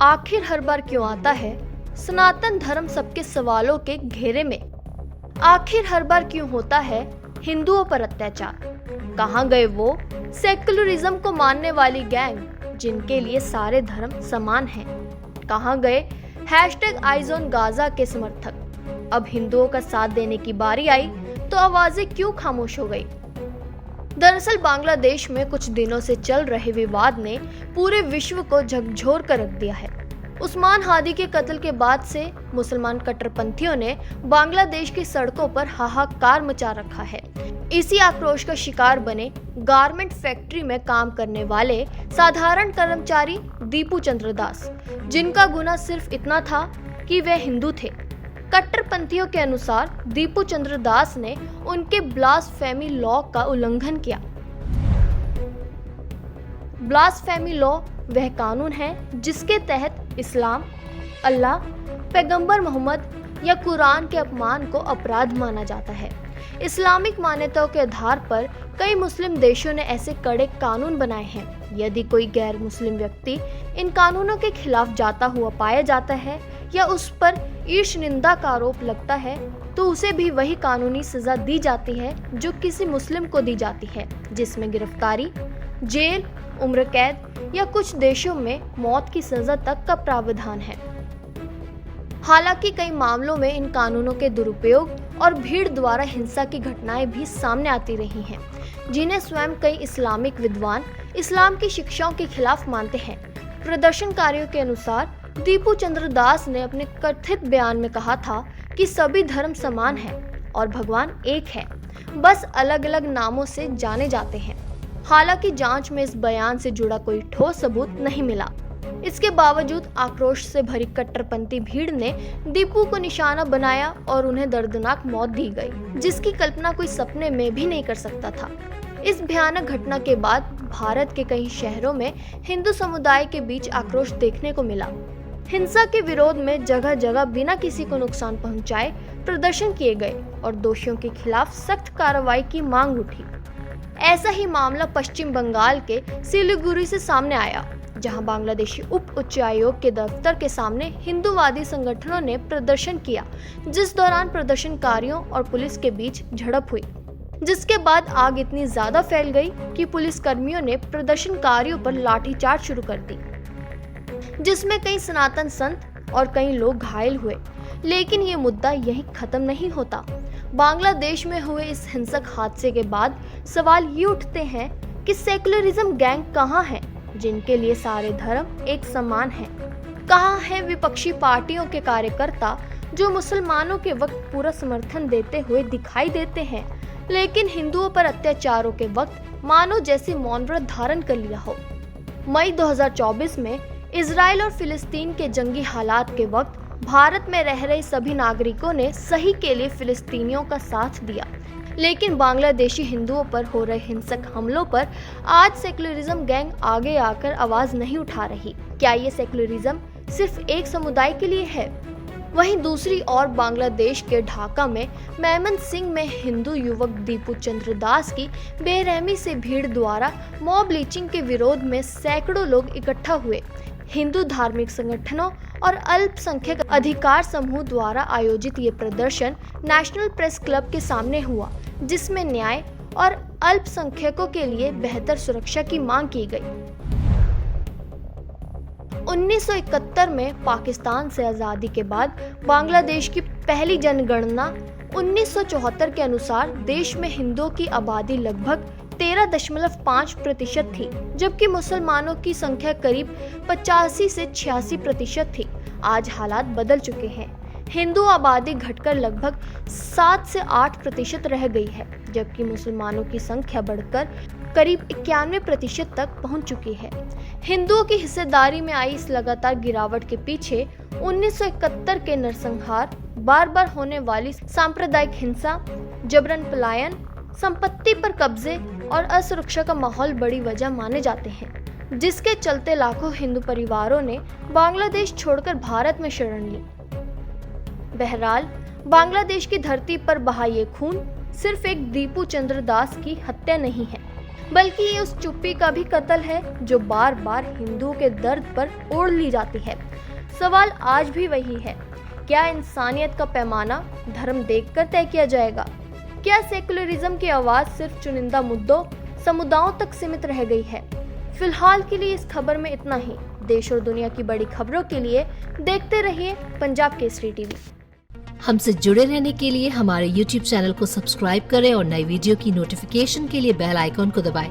आखिर हर बार क्यों आता है सनातन धर्म सबके सवालों के घेरे में? आखिर हर बार क्यों होता है हिंदुओं पर अत्याचार? कहाँ गए वो सेक्युलरिज्म को मानने वाली गैंग जिनके लिए सारे धर्म समान हैं? कहाँ गए #आइज ऑन गाजा के समर्थक? अब हिंदुओं का साथ देने की बारी आई तो आवाजें क्यों खामोश हो गई? दरअसल बांग्लादेश में कुछ दिनों से चल रहे विवाद ने पूरे विश्व को झकझोर कर रख दिया है। उस्मान हादी के कत्ल के बाद से मुसलमान कट्टरपंथियों ने बांग्लादेश की सड़कों पर हाहाकार मचा रखा है। इसी आक्रोश का शिकार बने गारमेंट फैक्ट्री में काम करने वाले साधारण कर्मचारी दीपू चंद्र दास, जिनका गुनाह सिर्फ इतना था कि वे हिंदू थे। कट्टरपंथियों के अनुसार दीपू चंद्र दास ने उनके ब्लास्फेमी लॉ का उल्लंघन किया। ब्लास्फेमी लॉ वह कानून है जिसके तहत इस्लाम, अल्लाह, पैगंबर मोहम्मद या कुरान के अपमान को अपराध माना जाता है। इस्लामिक मान्यताओं के आधार पर कई मुस्लिम देशों ने ऐसे कड़े कानून बनाए हैं। यदि कोई गैर मुस्लिम व्यक्ति इन कानूनों के खिलाफ जाता हुआ पाया जाता है या उस पर ईर्ष्या निंदा का आरोप लगता है तो उसे भी वही कानूनी सजा दी जाती है जो किसी मुस्लिम को दी जाती है, जिसमें गिरफ्तारी, जेल, उम्र कैद या कुछ देशों में मौत की सजा तक का प्रावधान है। हालांकि कई मामलों में इन कानूनों के दुरुपयोग और भीड़ द्वारा हिंसा की घटनाएं भी सामने आती रही हैं, जिन्हें स्वयं कई इस्लामिक विद्वान इस्लाम की शिक्षाओं के खिलाफ मानते हैं। प्रदर्शनकारियों के अनुसार दीपू चंद्र दास ने अपने कथित बयान में कहा था कि सभी धर्म समान हैं और भगवान एक है, बस अलग अलग नामों से जाने जाते हैं। हालांकि जांच में इस बयान से जुड़ा कोई ठोस सबूत नहीं मिला। इसके बावजूद आक्रोश से भरी कट्टरपंथी भीड़ ने दीपू को निशाना बनाया और उन्हें दर्दनाक मौत दी गई, जिसकी कल्पना कोई सपने में भी नहीं कर सकता था। इस भयानक घटना के बाद भारत के कई शहरों में हिंदू समुदाय के बीच आक्रोश देखने को मिला। हिंसा के विरोध में जगह जगह बिना किसी को नुकसान पहुंचाए प्रदर्शन किए गए और दोषियों के खिलाफ सख्त कार्रवाई की मांग उठी। ऐसा ही मामला पश्चिम बंगाल के सिलीगुड़ी से सामने आया, जहां बांग्लादेशी उप उच्चायोग के दफ्तर के सामने हिंदूवादी संगठनों ने प्रदर्शन किया, जिस दौरान प्रदर्शनकारियों और पुलिस के बीच झड़प हुई, जिसके बाद आग इतनी ज्यादा फैल गई कि पुलिस कर्मियों ने प्रदर्शनकारियों पर लाठीचार्ज शुरू कर दी, जिसमें कई सनातन संत और कई लोग घायल हुए। लेकिन ये मुद्दा यहीं खत्म नहीं होता। बांग्लादेश में हुए इस हिंसक हादसे के बाद सवाल ये उठते हैं कि सेक्युलरिज्म गैंग कहाँ है जिनके लिए सारे धर्म एक समान हैं? कहाँ हैं विपक्षी पार्टियों के कार्यकर्ता जो मुसलमानों के वक्त पूरा समर्थन देते हुए दिखाई देते हैं, लेकिन हिंदुओं पर अत्याचारों के वक्त मानो जैसे मौन व्रत धारण कर लिया हो? मई 2024 में इजराइल और फिलिस्तीन के जंगी हालात के वक्त भारत में रह रहे सभी नागरिकों ने सही के लिए फिलिस्तीनियों का साथ दिया, लेकिन बांग्लादेशी हिंदुओं पर हो रहे हिंसक हमलों पर आज सेक्युलरिज्म गैंग आगे आकर आवाज नहीं उठा रही। क्या ये सेक्युलरिज्म सिर्फ एक समुदाय के लिए है? वहीं दूसरी ओर बांग्लादेश के ढाका में मेमन सिंह में हिंदू युवक दीपू चंद्र दास की बेरहमी से भीड़ द्वारा मॉब लिंचिंग के विरोध में सैकड़ों लोग इकट्ठा हुए। हिंदू धार्मिक संगठनों और अल्पसंख्यक अधिकार समूह द्वारा आयोजित ये प्रदर्शन नेशनल प्रेस क्लब के सामने हुआ, जिसमें न्याय और अल्पसंख्यकों के लिए बेहतर सुरक्षा की मांग की गई। 1971 में पाकिस्तान से आज़ादी के बाद बांग्लादेश की पहली जनगणना 1974 के अनुसार देश में हिंदुओं की आबादी लगभग 13.5% थी, जबकि मुसलमानों की संख्या करीब 85 से 86% थी। आज हालात बदल चुके हैं। हिंदू आबादी घटकर लगभग 7 से 8% रह गई है, जबकि मुसलमानों की संख्या बढ़कर करीब 91% तक पहुंच चुकी है। हिंदुओं की हिस्सेदारी में आई इस लगातार गिरावट के पीछे 1971 के नरसंहार, बार बार होने वाली सांप्रदायिक हिंसा, जबरन पलायन, संपत्ति पर कब्जे और असुरक्षा का माहौल बड़ी वजह माने जाते हैं, जिसके चलते लाखों हिंदू परिवारों ने बांग्लादेश छोड़कर भारत में शरण ली। बहरहाल बांग्लादेश की धरती पर बहा ये खून सिर्फ एक दीपू चंद्र दास की हत्या नहीं है, बल्कि ये उस चुप्पी का भी कत्ल है जो बार बार हिंदुओं के दर्द पर ओढ़ ली जाती है। सवाल आज भी वही है, क्या इंसानियत का पैमाना धर्म देखकर तय किया जाएगा? क्या सेकुलरिज्म की आवाज सिर्फ चुनिंदा मुद्दों, समुदायों तक सीमित रह गई है? फिलहाल के लिए इस खबर में इतना ही। देश और दुनिया की बड़ी खबरों के लिए देखते रहिए पंजाब केसरी टीवी। हमसे जुड़े रहने के लिए हमारे YouTube चैनल को सब्सक्राइब करें और नई वीडियो की नोटिफिकेशन के लिए बेल आइकॉन को दबाएं।